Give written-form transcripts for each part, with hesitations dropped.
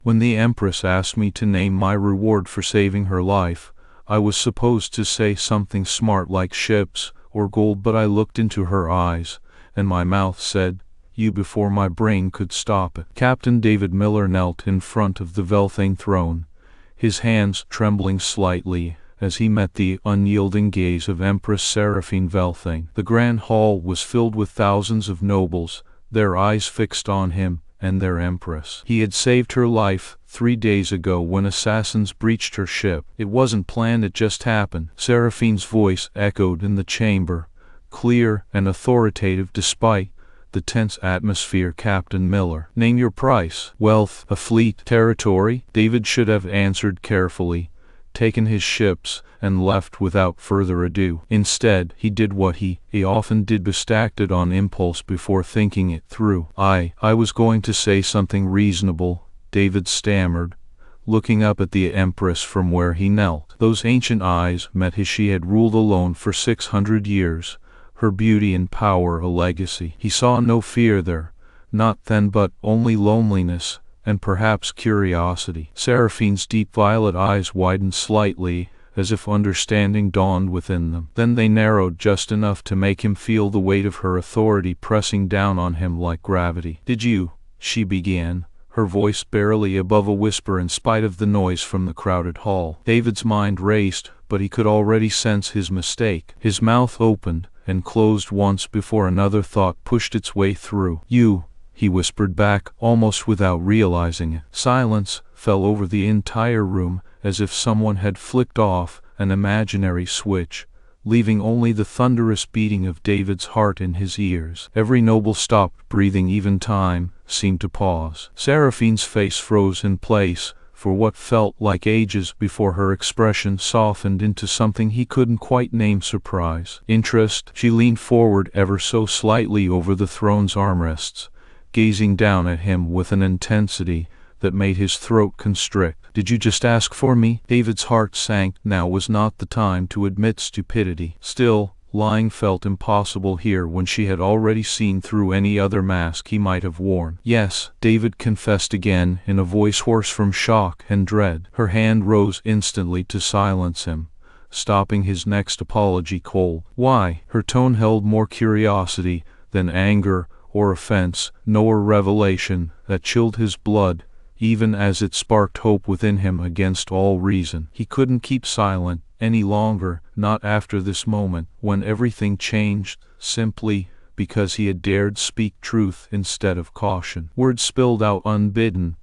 When the Empress asked me to name my reward for saving her life, I was supposed to say something smart like ships or gold, but I looked into her eyes, and my mouth said, you, before my brain could stop it. Captain David Miller knelt in front of the Vel'Thane throne, his hands trembling slightly as he met the unyielding gaze of Empress Seraphine Vel'Thane. The grand hall was filled with thousands of nobles, their eyes fixed on him and their empress. He had saved her life 3 days ago when assassins breached her ship. It wasn't planned, it just happened. Seraphine's voice echoed in the chamber, clear and authoritative despite the tense atmosphere. Captain Miller, name your price. Wealth, a fleet, territory? David should have answered carefully, taken his ships, and left without further ado. Instead, he did what he often did, acted on impulse before thinking it through. I was going to say something reasonable, David stammered, looking up at the Empress from where he knelt. Those ancient eyes met his. She had ruled alone for 600 years, her beauty and power a legacy. He saw no fear there, not then, but only loneliness, and perhaps curiosity. Seraphine's deep violet eyes widened slightly, as if understanding dawned within them. Then they narrowed just enough to make him feel the weight of her authority pressing down on him like gravity. Did you, she began, her voice barely above a whisper in spite of the noise from the crowded hall. David's mind raced, but he could already sense his mistake. His mouth opened and closed once before another thought pushed its way through. You, he whispered back, almost without realizing it. Silence fell over the entire room, as if someone had flicked off an imaginary switch, leaving only the thunderous beating of David's heart in his ears. Every noble stopped breathing, even time seemed to pause. Seraphine's face froze in place for what felt like ages before her expression softened into something he couldn't quite name: surprise, interest. She leaned forward ever so slightly over the throne's armrests, gazing down at him with an intensity that made his throat constrict. Did you just ask for me? David's heart sank. Now was not the time to admit stupidity. Still, lying felt impossible here when she had already seen through any other mask he might have worn. Yes, David confessed again in a voice hoarse from shock and dread. Her hand rose instantly to silence him, stopping his next apology cold. Why? Her tone held more curiosity than anger or offense, nor revelation that chilled his blood, even as it sparked hope within him against all reason. He couldn't keep silent any longer, not after this moment, when everything changed, simply because he had dared speak truth instead of caution. Words spilled out unbidden,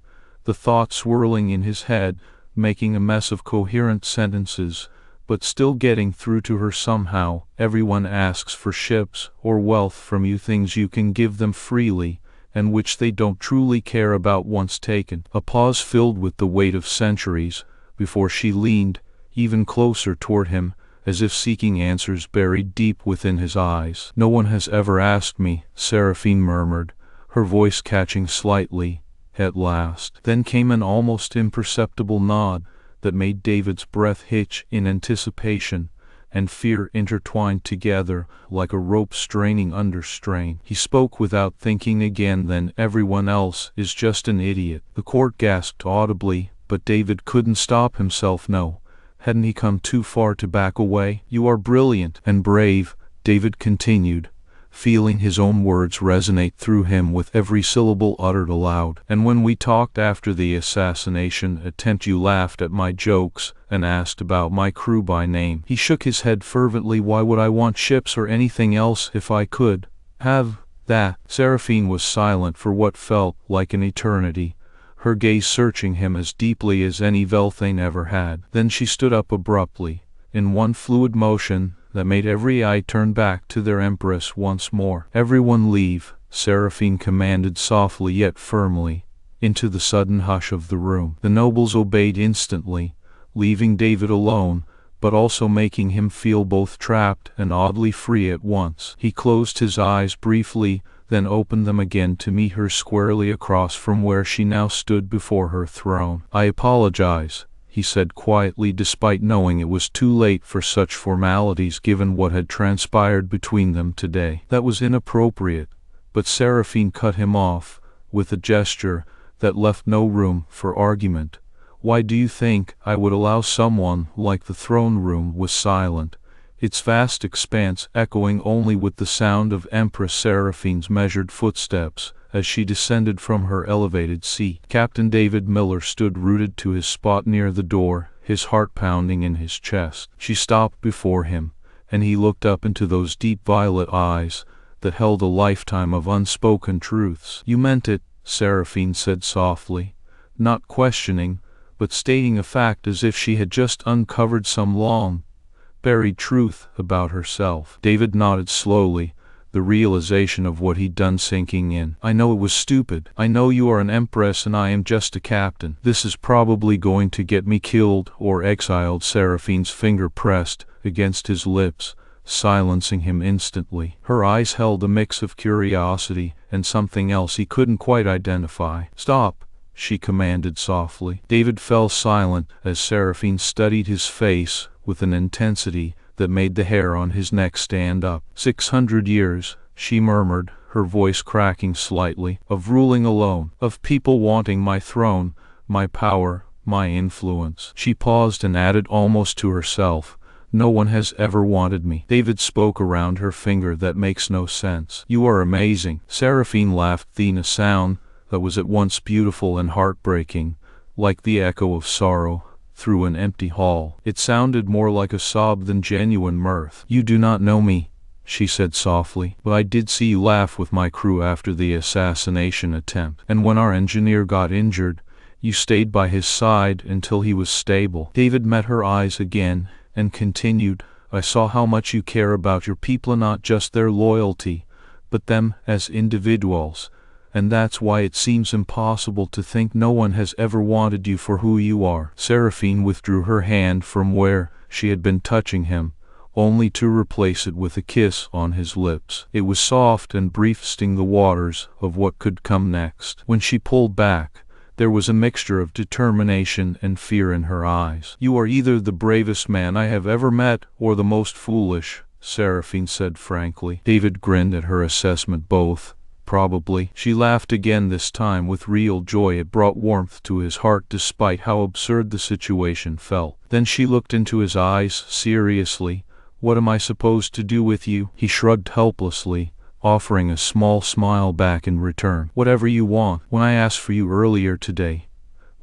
the thoughts swirling in his head, making a mess of coherent sentences, but still getting through to her somehow. Everyone asks for ships or wealth from you, things you can give them freely, and which they don't truly care about once taken. A pause filled with the weight of centuries, before she leaned even closer toward him, as if seeking answers buried deep within his eyes. No one has ever asked me, Seraphine murmured, her voice catching slightly, at last. Then came an almost imperceptible nod that made David's breath hitch in anticipation and fear intertwined together like a rope straining under strain. He spoke without thinking again. Then everyone else is just an idiot. The court gasped audibly, but David couldn't stop himself. No, hadn't he come too far to back away? You are brilliant and brave, David continued, feeling his own words resonate through him with every syllable uttered aloud. And when we talked after the assassination attempt, you laughed at my jokes and asked about my crew by name. He shook his head fervently. Why would I want ships or anything else if I could have that? Seraphine was silent for what felt like an eternity, her gaze searching him as deeply as any Vel'Thane ever had. Then she stood up abruptly, in one fluid motion that made every eye turn back to their empress once more. Everyone leave, Seraphine commanded softly yet firmly, into the sudden hush of the room. The nobles obeyed instantly, leaving David alone, but also making him feel both trapped and oddly free at once. He closed his eyes briefly, then opened them again to meet her squarely across from where she now stood before her throne. I apologize, he said quietly, despite knowing it was too late for such formalities given what had transpired between them today. That was inappropriate, but Seraphine cut him off with a gesture that left no room for argument. "Why do you think I would allow someone like the throne room?" was silent, its vast expanse echoing only with the sound of Empress Seraphine's measured footsteps as she descended from her elevated seat. Captain David Miller stood rooted to his spot near the door, his heart pounding in his chest. She stopped before him, and he looked up into those deep violet eyes that held a lifetime of unspoken truths. "You meant it," Seraphine said softly, not questioning, but stating a fact as if she had just uncovered some long-buried truth about herself. David nodded slowly, the realization of what he'd done sinking in. "I know it was stupid. I know you are an empress and I am just a captain. This is probably going to get me killed or exiled." Seraphine's finger pressed against his lips, silencing him instantly. Her eyes held a mix of curiosity and something else he couldn't quite identify. "Stop," she commanded softly. David fell silent as Seraphine studied his face with an intensity that made the hair on his neck stand up. 600 years, she murmured, her voice cracking slightly, "of ruling alone, of people wanting my throne, my power, my influence." She paused and added almost to herself, "No one has ever wanted me." David spoke around her finger. "That makes no sense." "You are amazing." Seraphine laughed, a sound that was at once beautiful and heartbreaking, like the echo of sorrow through an empty hall. It sounded more like a sob than genuine mirth. "You do not know me," she said softly, "but I did see you laugh with my crew after the assassination attempt. And when our engineer got injured, you stayed by his side until he was stable." David met her eyes again and continued, "I saw how much you care about your people, not just their loyalty, but them as individuals. And that's why it seems impossible to think no one has ever wanted you for who you are." Seraphine withdrew her hand from where she had been touching him, only to replace it with a kiss on his lips. It was soft and brief, sting the waters of what could come next. When she pulled back, there was a mixture of determination and fear in her eyes. "You are either the bravest man I have ever met or the most foolish," Seraphine said frankly. David grinned at her assessment. "Both, probably." She laughed again, this time with real joy. It brought warmth to his heart despite how absurd the situation felt. Then she looked into his eyes seriously. "What am I supposed to do with you?" He shrugged helplessly, offering a small smile back in return. "Whatever you want. When I asked for you earlier today,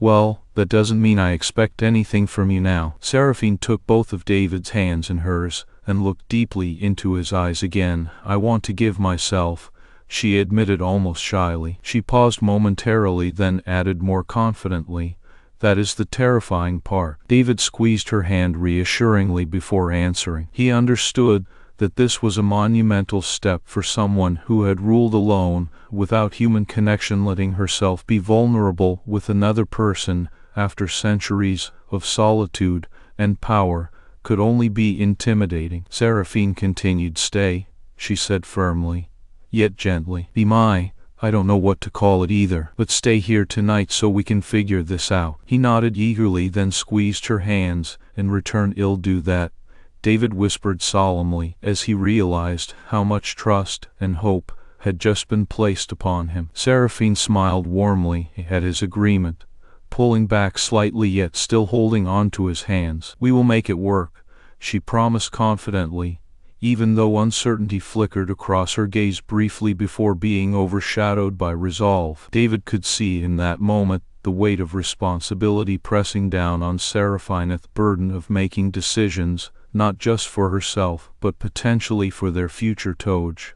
well, that doesn't mean I expect anything from you now." Seraphine took both of David's hands in hers and looked deeply into his eyes again. "I want to give myself," she admitted almost shyly. She paused momentarily, then added more confidently, "That is the terrifying part." David squeezed her hand reassuringly before answering. He understood that this was a monumental step for someone who had ruled alone, without human connection. Letting herself be vulnerable with another person after centuries of solitude and power could only be intimidating. Seraphine continued. "Stay," she said firmly, yet gently. "Be my, I don't know what to call it either, but stay here tonight so we can figure this out." He nodded eagerly, then squeezed her hands in return. "I'll do that," David whispered solemnly, as he realized how much trust and hope had just been placed upon him. Seraphine smiled warmly at his agreement, pulling back slightly yet still holding on to his hands. "We will make it work," she promised confidently, even though uncertainty flickered across her gaze briefly before being overshadowed by resolve. David could see in that moment the weight of responsibility pressing down on Seraphine, the burden of making decisions, not just for herself, but potentially for their future. Toj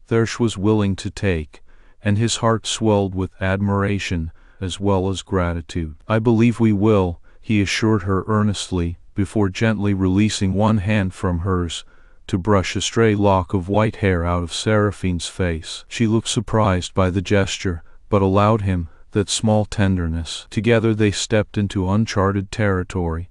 Thirsch was willing to take, and his heart swelled with admiration as well as gratitude. "I believe we will," he assured her earnestly, before gently releasing one hand from hers to brush a stray lock of white hair out of Seraphine's face. She looked surprised by the gesture, but allowed him that small tenderness. Together they stepped into uncharted territory,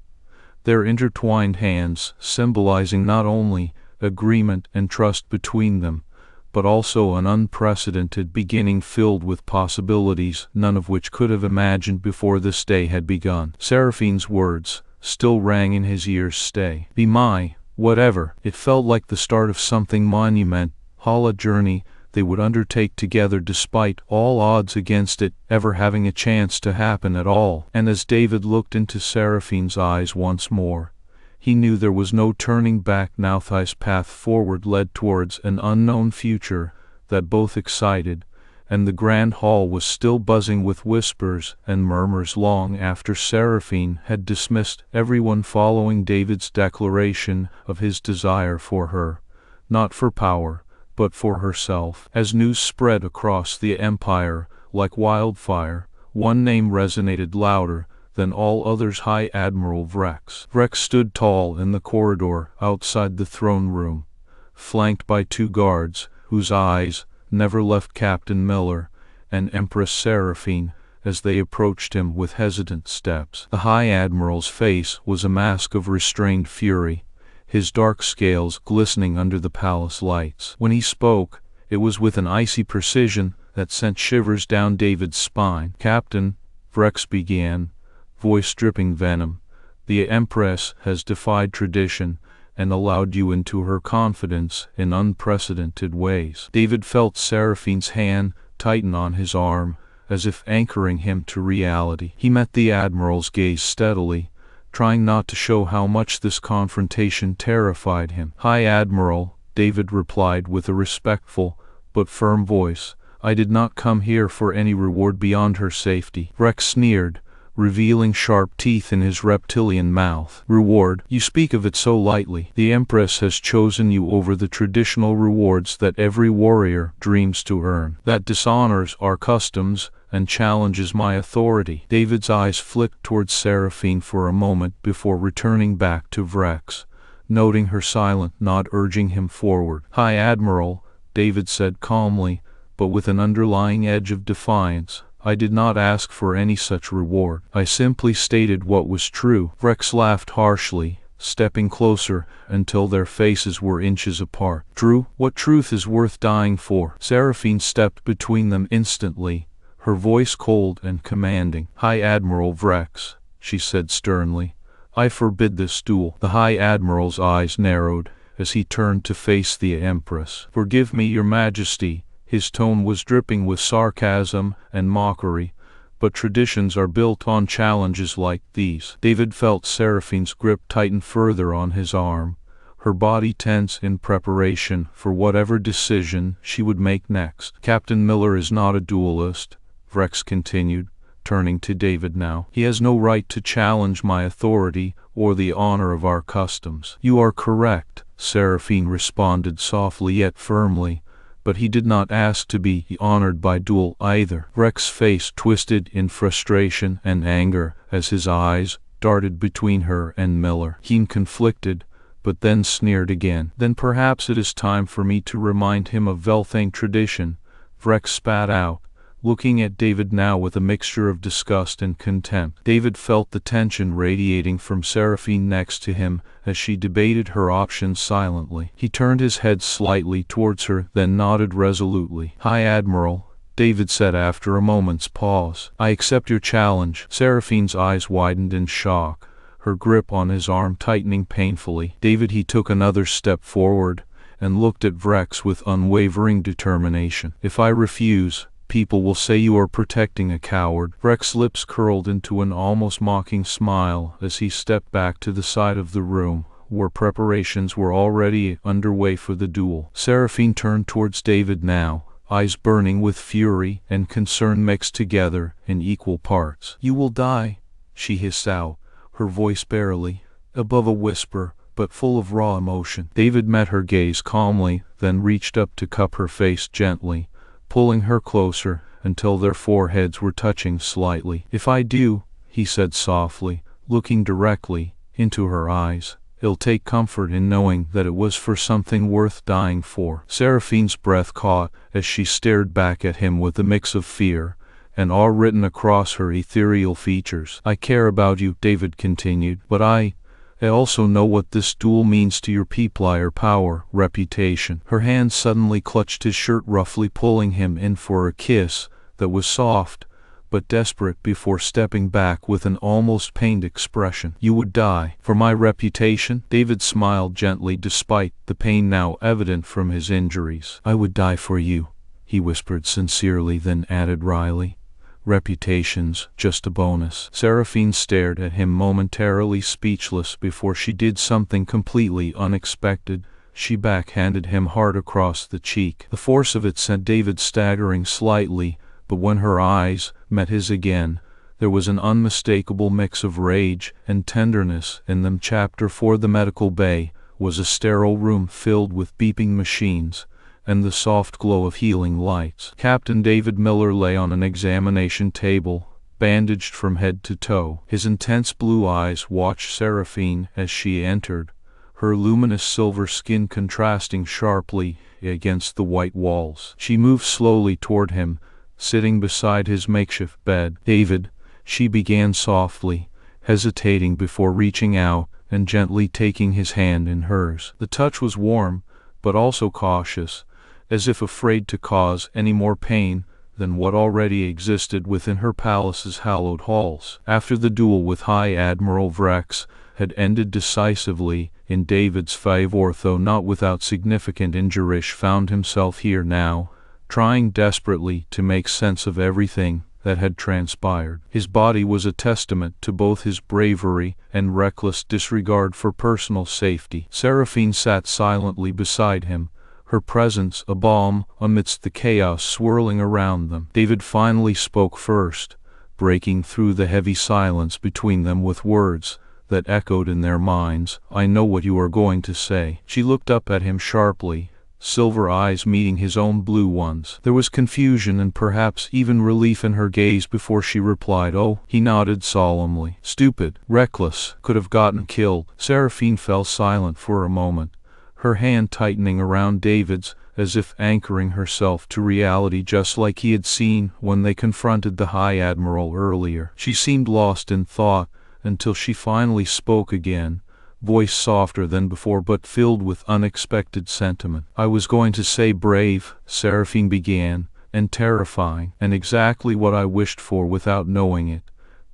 their intertwined hands symbolizing not only agreement and trust between them, but also an unprecedented beginning filled with possibilities none of which could have imagined before this day had begun. Seraphine's words still rang in his ears. "Stay. Be my whatever." It felt like the start of something monumental, a journey they would undertake together despite all odds against it ever having a chance to happen at all. And as David looked into Seraphine's eyes once more, he knew there was no turning back now. His path forward led towards an unknown future that both excited, and the grand hall was still buzzing with whispers and murmurs long after Seraphine had dismissed everyone following David's declaration of his desire for her, not for power, but for herself. As news spread across the empire like wildfire, one name resonated louder than all others: High Admiral Vrex. Vrex stood tall in the corridor outside the throne room, flanked by two guards whose eyes never left Captain Miller and Empress Seraphine as they approached him with hesitant steps. The High Admiral's face was a mask of restrained fury, his dark scales glistening under the palace lights. When he spoke, it was with an icy precision that sent shivers down David's spine. "Captain," Vrex began, voice dripping venom, "the Empress has defied tradition and allowed you into her confidence in unprecedented ways." David felt Seraphine's hand tighten on his arm, as if anchoring him to reality. He met the Admiral's gaze steadily, trying not to show how much this confrontation terrified him. "High Admiral," David replied with a respectful but firm voice, "I did not come here for any reward beyond her safety." Vrex sneered, revealing sharp teeth in his reptilian mouth. "Reward? You speak of it so lightly. The Empress has chosen you over the traditional rewards that every warrior dreams to earn. That dishonors our customs and challenges my authority." David's eyes flicked towards Seraphine for a moment before returning back to Vrex, noting her silent nod urging him forward. "High Admiral," David said calmly, but with an underlying edge of defiance, "I did not ask for any such reward. I simply stated what was true." Vrex laughed harshly, stepping closer until their faces were inches apart. "True? What truth is worth dying for?" Seraphine stepped between them instantly, her voice cold and commanding. "High Admiral Vrex," she said sternly, "I forbid this duel." The High Admiral's eyes narrowed as he turned to face the Empress. "Forgive me, Your Majesty." His tone was dripping with sarcasm and mockery, but traditions are built on challenges like these. David felt Seraphine's grip tighten further on his arm, her body tense in preparation for whatever decision she would make next. "Captain Miller is not a duelist," Vrex continued, turning to David now. "He has no right to challenge my authority or the honor of our customs." "You are correct," Seraphine responded softly yet firmly, "but he did not ask to be honored by duel either." Vrex's face twisted in frustration and anger as his eyes darted between her and Miller. He conflicted, but then sneered again. "Then perhaps it is time for me to remind him of Vel'Thane tradition," Vrex spat out, looking at David now with a mixture of disgust and contempt. David felt the tension radiating from Seraphine next to him as she debated her options silently. He turned his head slightly towards her, then nodded resolutely. "High Admiral," David said after a moment's pause, "I accept your challenge." Seraphine's eyes widened in shock, her grip on his arm tightening painfully. "David," he took another step forward and looked at Vrex with unwavering determination. "If I refuse, people will say you are protecting a coward." Vrex's lips curled into an almost mocking smile as he stepped back to the side of the room, where preparations were already underway for the duel. Seraphine turned towards David now, eyes burning with fury and concern mixed together in equal parts. "You will die," she hissed out, her voice barely above a whisper, but full of raw emotion. David met her gaze calmly, then reached up to cup her face gently, pulling her closer until their foreheads were touching slightly. "If I do," he said softly, looking directly into her eyes, "I'll take comfort in knowing that it was for something worth dying for." Seraphine's breath caught as she stared back at him with a mix of fear and awe written across her ethereal features. "I care about you," David continued, "but I also know what this duel means to your people, your power, reputation." Her hand suddenly clutched his shirt, roughly pulling him in for a kiss that was soft but desperate before stepping back with an almost pained expression. "You would die for my reputation?" David smiled gently despite the pain now evident from his injuries. "I would die for you," he whispered sincerely, then added wryly. Reputation's just a bonus. Seraphine stared at him momentarily speechless before she did something completely unexpected. She backhanded him hard across the cheek. The force of it sent David staggering slightly, but when her eyes met his again, there was an unmistakable mix of rage and tenderness in them. Chapter 4. The medical bay was a sterile room filled with beeping machines and the soft glow of healing lights. Captain David Miller lay on an examination table, bandaged from head to toe. His intense blue eyes watched Seraphine as she entered, her luminous silver skin contrasting sharply against the white walls. She moved slowly toward him, sitting beside his makeshift bed. "David," she began softly, hesitating before reaching out and gently taking his hand in hers. The touch was warm, but also cautious, as if afraid to cause any more pain than what already existed within her palace's hallowed halls. After the duel with High Admiral Vrex had ended decisively in David's favor, though not without significant injury, found himself here now, trying desperately to make sense of everything that had transpired. His body was a testament to both his bravery and reckless disregard for personal safety. Seraphine sat silently beside him, her presence a balm amidst the chaos swirling around them. David finally spoke first, breaking through the heavy silence between them with words that echoed in their minds. "I know what you are going to say." She looked up at him sharply, silver eyes meeting his own blue ones. There was confusion and perhaps even relief in her gaze before she replied, "Oh." He nodded solemnly. "Stupid, reckless, could have gotten killed." Seraphine fell silent for a moment, her hand tightening around David's as if anchoring herself to reality, just like he had seen when they confronted the High Admiral earlier. She seemed lost in thought until she finally spoke again, voice softer than before but filled with unexpected sentiment. "I was going to say brave," Seraphine began, "and terrifying, and exactly what I wished for without knowing it,"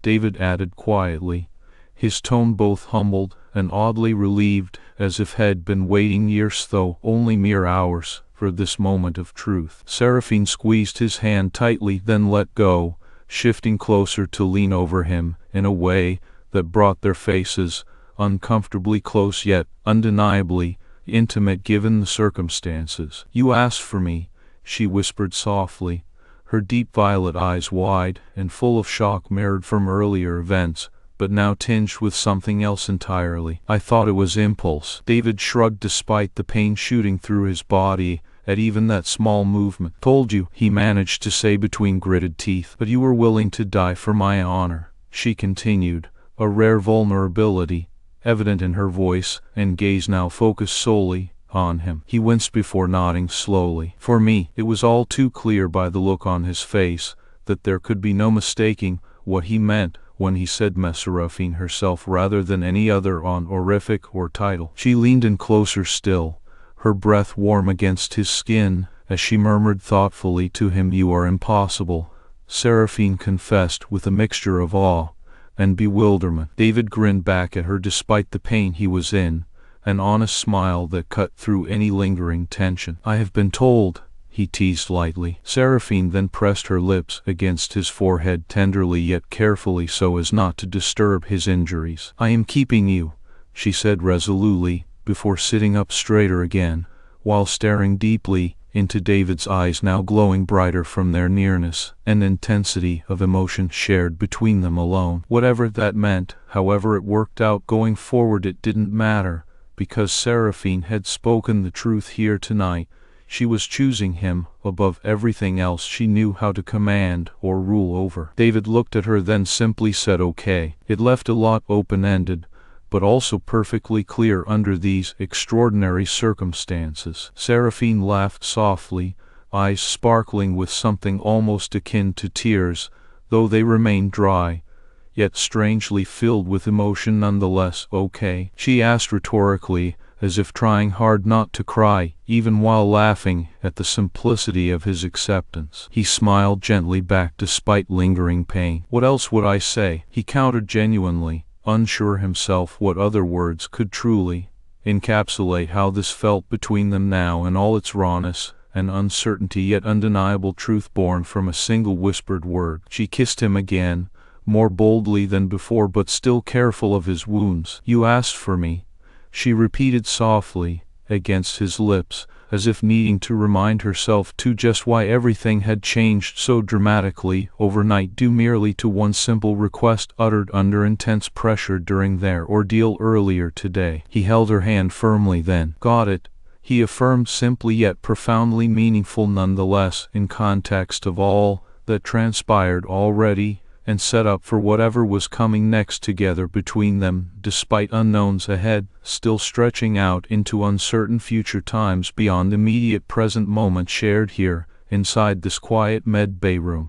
David added quietly, his tone both humbled and oddly relieved, as if had been waiting years, though only mere hours, for this moment of truth. Seraphine squeezed his hand tightly, then let go, shifting closer to lean over him in a way that brought their faces uncomfortably close yet undeniably intimate given the circumstances. "You asked for me," she whispered softly, her deep violet eyes wide and full of shock mirrored from earlier events, but now tinged with something else entirely. "I thought it was impulse." David shrugged despite the pain shooting through his body at even that small movement. "Told you," he managed to say between gritted teeth. "But you were willing to die for my honor," she continued, a rare vulnerability evident in her voice and gaze now focused solely on him. He winced before nodding slowly. "For me." It was all too clear by the look on his face that there could be no mistaking what he meant when he said Seraphine herself rather than any other honorific or title. She leaned in closer still, her breath warm against his skin, as she murmured thoughtfully to him, "You are impossible," Seraphine confessed with a mixture of awe and bewilderment. David grinned back at her despite the pain he was in, an honest smile that cut through any lingering tension. "I have been told," he teased lightly. Seraphine then pressed her lips against his forehead tenderly yet carefully so as not to disturb his injuries. "I am keeping you," she said resolutely, before sitting up straighter again, while staring deeply into David's eyes now glowing brighter from their nearness and intensity of emotion shared between them alone. Whatever that meant, however it worked out going forward, it didn't matter, because Seraphine had spoken the truth here tonight. She was choosing him above everything else she knew how to command or rule over. David looked at her, then simply said okay. It left a lot open-ended, but also perfectly clear under these extraordinary circumstances. Seraphine laughed softly, eyes sparkling with something almost akin to tears, though they remained dry, yet strangely filled with emotion nonetheless. "Okay?" she asked rhetorically, as if trying hard not to cry, even while laughing at the simplicity of his acceptance. He smiled gently back despite lingering pain. "What else would I say?" he countered genuinely, unsure himself what other words could truly encapsulate how this felt between them now in all its rawness an uncertainty yet undeniable truth born from a single whispered word. She kissed him again, more boldly than before but still careful of his wounds. "You asked for me," she repeated softly, against his lips, as if needing to remind herself too just why everything had changed so dramatically overnight due merely to one simple request uttered under intense pressure during their ordeal earlier today. He held her hand firmly then. "Got it," he affirmed simply yet profoundly meaningful nonetheless in context of all that transpired already and set up for whatever was coming next together between them, despite unknowns ahead, still stretching out into uncertain future times beyond immediate present moment shared here, inside this quiet med bay room.